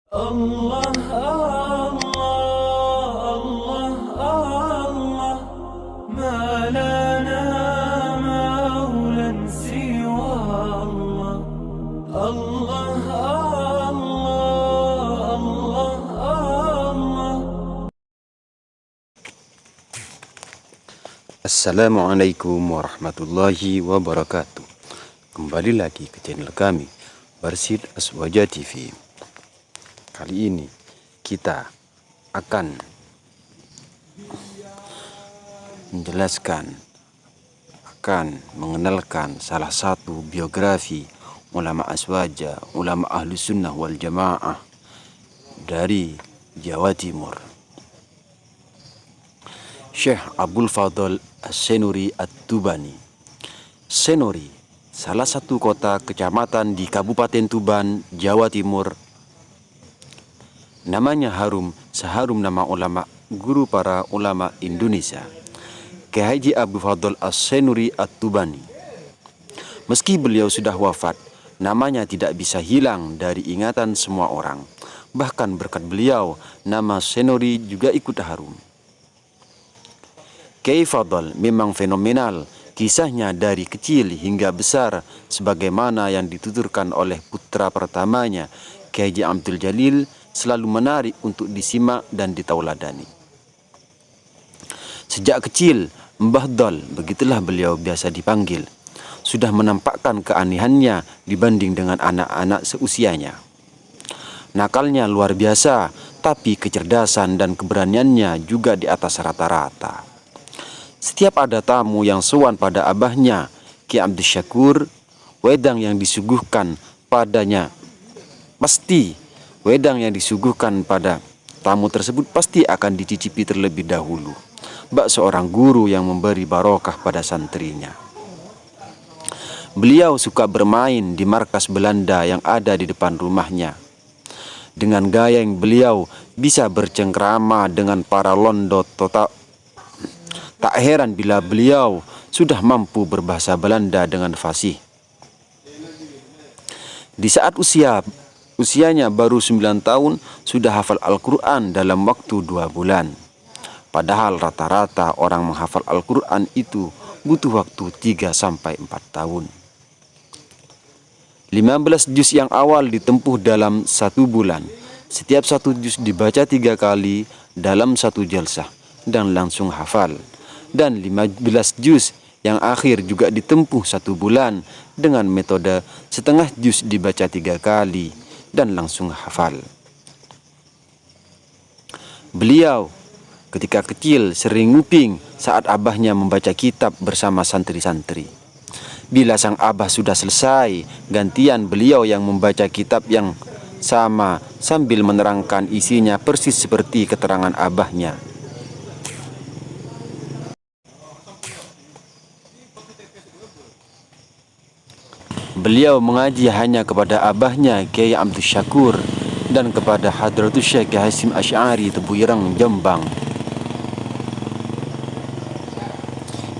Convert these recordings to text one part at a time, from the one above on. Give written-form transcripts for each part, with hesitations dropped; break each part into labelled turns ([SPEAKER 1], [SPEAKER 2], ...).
[SPEAKER 1] Allah, Allah, Allah, Allah, ما لنا مولى سوى الله. الله، الله, الله, الله.
[SPEAKER 2] Assalamualaikum warahmatullahi wabarakatuh. Kembali lagi ke channel kami, Barsid Aswaja TV. Kali ini kita akan mengenalkan salah satu biografi ulama Aswaja, ulama ahlu sunnah wal jamaah dari Jawa Timur, Syekh Abdul Fadl As-Senuri At-Tubani. Senuri, salah satu kota kecamatan di Kabupaten Tuban, Jawa Timur. Namanya harum seharum nama ulama, guru para ulama Indonesia, Kiai Haji Abdul Fadl As-Senuri At-Tubani. Meski beliau sudah wafat, namanya tidak bisa hilang dari ingatan semua orang. Bahkan berkat beliau, nama Senuri juga ikut harum. Kiai Fadl memang fenomenal, kisahnya dari kecil hingga besar sebagaimana yang dituturkan oleh putra pertamanya, Kiai Haji Abdul Jalil, selalu menarik untuk disimak dan ditauladani. Sejak kecil, Mbah Dol, begitulah beliau biasa dipanggil, sudah menampakkan keanehannya dibanding dengan anak-anak seusianya. Nakalnya luar biasa, tapi kecerdasan dan keberaniannya juga di atas rata-rata. Setiap ada tamu yang sowan pada abahnya, Ki Abdul Syakur, wedang yang disuguhkan pada tamu tersebut pasti akan dicicipi terlebih dahulu. Bak seorang guru yang memberi barokah pada santrinya. Beliau suka bermain di markas Belanda yang ada di depan rumahnya. Dengan gaya yang beliau bisa bercengkrama dengan para londo total. Tak heran bila beliau sudah mampu berbahasa Belanda dengan fasih. Di saat usianya baru 9 tahun, sudah hafal Al-Quran dalam waktu 2 bulan. Padahal rata-rata orang menghafal Al-Quran itu butuh waktu 3-4 tahun. 15 juz yang awal ditempuh dalam 1 bulan. Setiap 1 juz dibaca 3 kali dalam 1 jalsah dan langsung hafal. Dan 15 juz yang akhir juga ditempuh 1 bulan dengan metode setengah juz dibaca 3 kali dan langsung hafal. Beliau ketika kecil sering nguping saat abahnya membaca kitab bersama santri-santri. Bila sang abah sudah selesai, gantian beliau yang membaca kitab yang sama sambil menerangkan isinya persis seperti keterangan abahnya. Beliau mengaji hanya kepada abahnya Kiai Abdul Syakur dan kepada Hadratus Syekh Hasim Asy'ari Tebuireng, Jombang.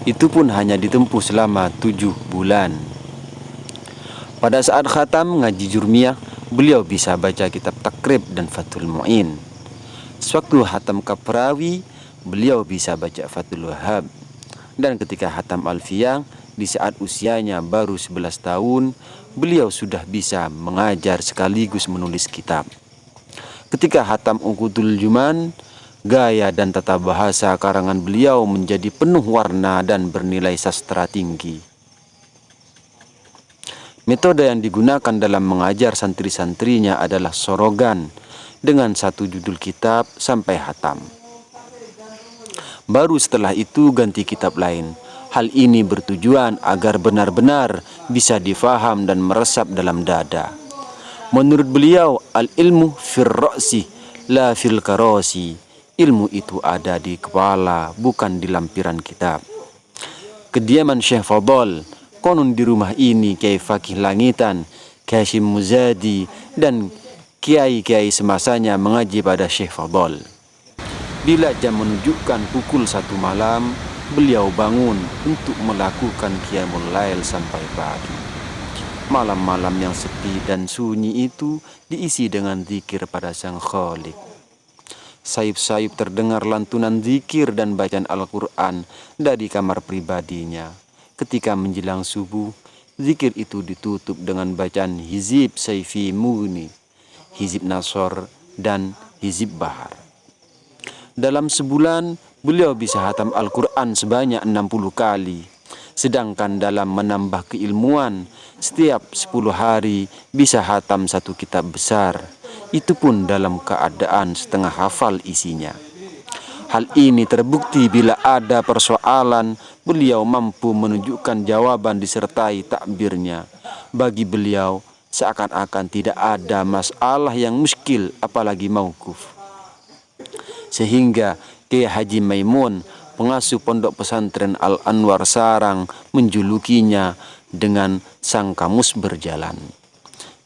[SPEAKER 2] Itu pun hanya ditempuh selama 7 bulan. Pada saat khatam ngaji Jurmiyah, beliau bisa baca kitab Takrib dan Fathul Mu'in. Sewaktu khatam Kaprawi, beliau bisa baca Fathul Wahhab. Dan ketika khatam Alfiyah, di saat usianya baru 11 tahun, beliau sudah bisa mengajar sekaligus menulis kitab. Ketika khatam Uqudul Juman, gaya dan tata bahasa karangan beliau menjadi penuh warna dan bernilai sastra tinggi. Metode yang digunakan dalam mengajar santri-santrinya adalah sorogan dengan 1 judul kitab sampai khatam. Baru setelah itu ganti kitab lain. Hal ini bertujuan agar benar-benar bisa difaham dan meresap dalam dada. Menurut beliau, al-ilmu fir ra'si la fil karasi. Ilmu itu ada di kepala, bukan di lampiran kitab. Kediaman Syekh Fadl, konon di rumah ini Kiai Fakih Langitan, Kiai Hasyim Muzadi, dan kiai-kiai semasanya mengaji pada Syekh Fadl. Bila jam menunjukkan pukul 1 malam, beliau bangun untuk melakukan qiyamul lail sampai pagi. Malam-malam yang sepi dan sunyi itu diisi dengan zikir pada Sang Khalik. Sayup-sayup terdengar lantunan zikir dan bacaan Al-Quran dari kamar pribadinya. Ketika menjelang subuh, zikir itu ditutup dengan bacaan Hizib Sayfi Muni, Hizib Nasor, dan Hizib Bahar. Dalam sebulan, beliau bisa hatam Al-Quran sebanyak 60 kali. Sedangkan dalam menambah keilmuan, setiap 10 hari bisa hatam satu kitab besar. Itu pun dalam keadaan setengah hafal isinya. Hal ini terbukti bila ada persoalan, beliau mampu menunjukkan jawaban disertai takbirnya. Bagi beliau, seakan-akan tidak ada masalah yang muskil apalagi mauquf. Sehingga Kiai Haji Maimun, pengasuh pondok pesantren Al-Anwar Sarang, menjulukinya dengan sang kamus berjalan.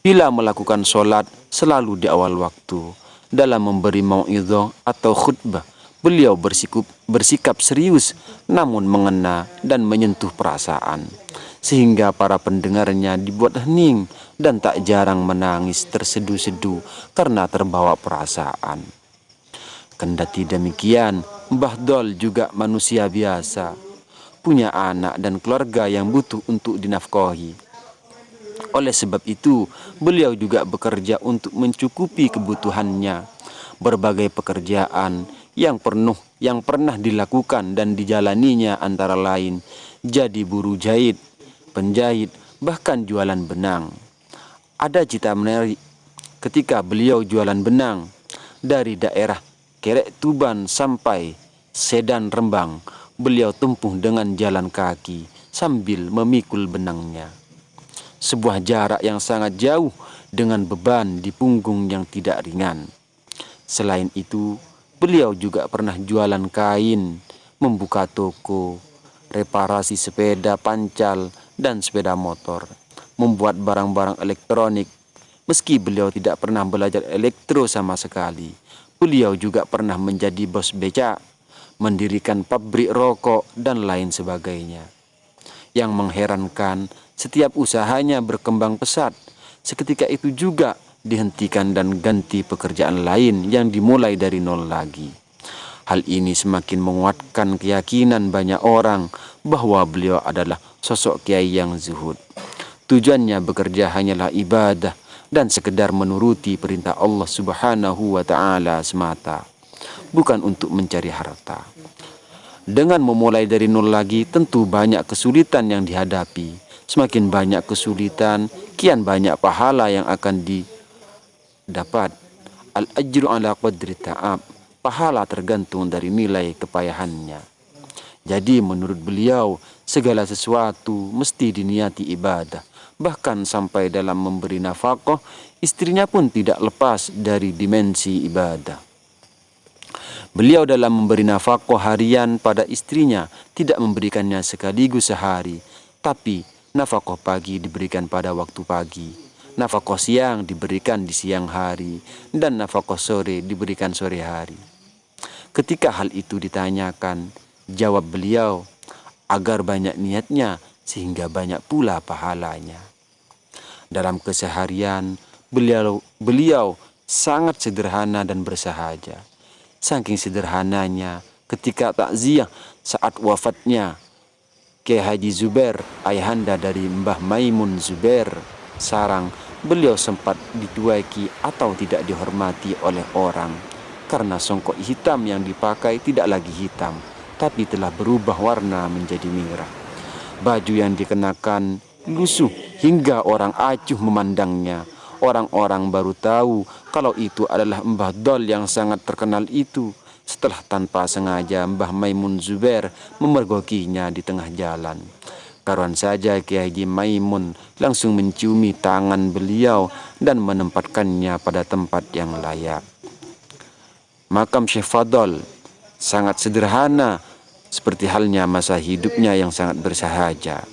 [SPEAKER 2] Bila melakukan sholat selalu di awal waktu. Dalam memberi mau'idhah atau khutbah, beliau bersikap serius namun mengena dan menyentuh perasaan. Sehingga para pendengarnya dibuat hening dan tak jarang menangis terseduh-seduh karena terbawa perasaan. Kendati demikian, Mbah Dol juga manusia biasa, punya anak dan keluarga yang butuh untuk dinafkahi. Oleh sebab itu, beliau juga bekerja untuk mencukupi kebutuhannya. Berbagai pekerjaan yang pernah dilakukan dan dijalaninya antara lain jadi buruh jahit, penjahit, bahkan jualan benang. Ada cerita menarik ketika beliau jualan benang dari daerah Kerek Tuban sampai Sedan Rembang, beliau tempuh dengan jalan kaki sambil memikul benangnya. Sebuah jarak yang sangat jauh dengan beban di punggung yang tidak ringan. Selain itu, beliau juga pernah jualan kain, membuka toko, reparasi sepeda pancal dan sepeda motor, membuat barang-barang elektronik. Meski beliau tidak pernah belajar elektro sama sekali, beliau juga pernah menjadi bos becak, mendirikan pabrik rokok, dan lain sebagainya. Yang mengherankan, setiap usahanya berkembang pesat. Seketika itu juga dihentikan dan ganti pekerjaan lain yang dimulai dari nol lagi. Hal ini semakin menguatkan keyakinan banyak orang bahwa beliau adalah sosok kiai yang zuhud. Tujuannya bekerja hanyalah ibadah dan sekedar menuruti perintah Allah Subhanahu wa Ta'ala semata, bukan untuk mencari harta. Dengan memulai dari nol lagi, tentu banyak kesulitan yang dihadapi. Semakin banyak kesulitan, kian banyak pahala yang akan didapat. Al-ajru ala qadri ta'ab, pahala tergantung dari nilai kepayahannya. Jadi menurut beliau, segala sesuatu mesti diniati ibadah. Bahkan sampai dalam memberi nafkah, istrinya pun tidak lepas dari dimensi ibadah. Beliau dalam memberi nafkah harian pada istrinya tidak memberikannya sekaligus sehari, tapi nafkah pagi diberikan pada waktu pagi, nafkah siang diberikan di siang hari, dan nafkah sore diberikan sore hari. Ketika hal itu ditanyakan, jawab beliau, agar banyak niatnya sehingga banyak pula pahalanya. Dalam keseharian, beliau sangat sederhana dan bersahaja. Saking sederhananya, ketika takziah saat wafatnya Kiai Haji Zubair, ayahanda dari Mbah Maimun Zubair Sarang, beliau sempat dicueki atau tidak dihormati oleh orang karena songkok hitam yang dipakai tidak lagi hitam, tapi telah berubah warna menjadi merah. Baju yang dikenakan lusuh hingga orang acuh memandangnya. Orang-orang baru tahu kalau itu adalah Mbah Dol yang sangat terkenal itu, setelah tanpa sengaja Mbah Maimun Zubair memergokinya di tengah jalan. Karuan saja Kiai Haji Maimun langsung menciumi tangan beliau dan menempatkannya pada tempat yang layak. Makam Syekh Fadol sangat sederhana, seperti halnya masa hidupnya yang sangat bersahaja.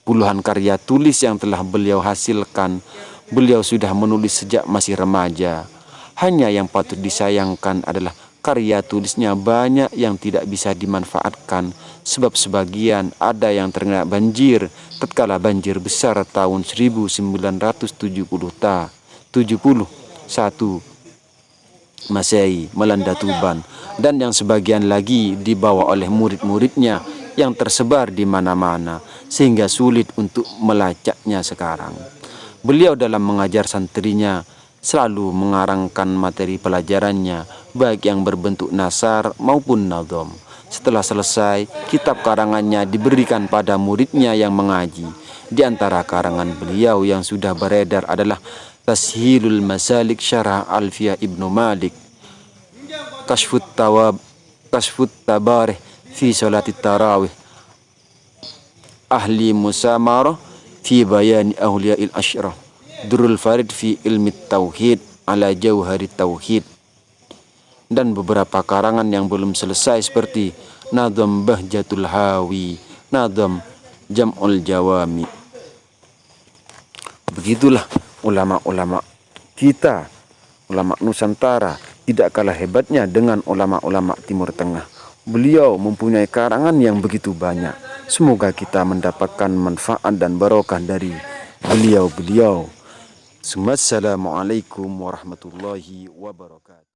[SPEAKER 2] Puluhan karya tulis yang telah beliau hasilkan, beliau sudah menulis sejak masih remaja. Hanya yang patut disayangkan adalah karya tulisnya banyak yang tidak bisa dimanfaatkan, sebab sebagian ada yang terkena banjir tatkala banjir besar tahun 1971 Masehi melanda Tuban, dan yang sebagian lagi dibawa oleh murid-muridnya yang tersebar di mana-mana sehingga sulit untuk melacaknya sekarang. Beliau dalam mengajar santrinya selalu mengarangkan materi pelajarannya baik yang berbentuk nasar maupun nadhom. Setelah selesai, kitab karangannya diberikan pada muridnya yang mengaji. Di antara karangan beliau yang sudah beredar adalah Tashilul Masalik Syarah Alfiyah Ibnu Malik, Kashfut Tabarih fi Salatit Tarawih, Ahli Musamarah fi Bayani Awliya'il Asyrah, Durrul Farid fi Ilmi Tauhid ala Jauhari Tauhid, dan beberapa karangan yang belum selesai seperti Nadham Bahjatul Hawi, Nadham Jam'ul Jawami. Begitulah ulama-ulama kita, ulama Nusantara, tidak kalah hebatnya dengan ulama-ulama Timur Tengah. Beliau mempunyai karangan yang begitu banyak. Semoga kita mendapatkan manfaat dan barokah dari beliau-beliau. Assalamualaikum warahmatullahi wabarakatuh.